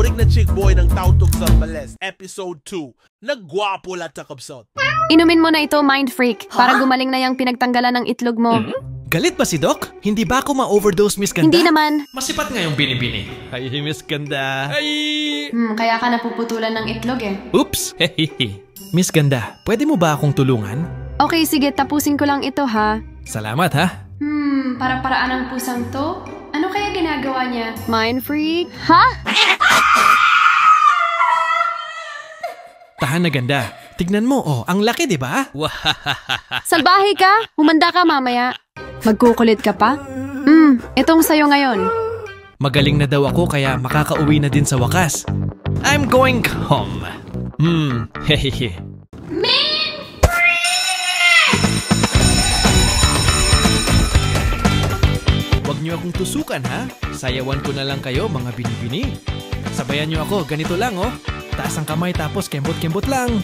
urig na chick boy ng Tautog Zambales, Episode 2. Nagwapo lahat sa kapsot. Inumin mo na ito, mind freak, para gumaling na yung pinagtanggalan ng itlog mo. Galit ba si Doc? Hindi ba ako ma-overdose, Miss Ganda? Hindi naman. Masipat nga yung binibini. Ay, Miss Ganda. Ay! Kaya ka napuputulan ng itlog eh. Oops! Miss Ganda, pwede mo ba akong tulungan? Okay, sige, tapusin ko lang ito ha. Salamat ha. Para-paraan ng pusang to? Ano kaya ginagawa niya? Mind freak? Ha? Tahan na Ganda. Tignan mo, oh, ang laki, di ba? Salbahe ka? Humanda ka mamaya. Magkukulit ka pa? Itong sayo ngayon. Magaling na daw ako kaya makakauwi na din sa wakas. I'm going home. Hehehe. Huwag niyo akong tusukan ha. Sayawan ko na lang kayo mga binibini. Sabayan niyo ako, ganito lang oh. Taas ang kamay tapos kembot-kembot lang.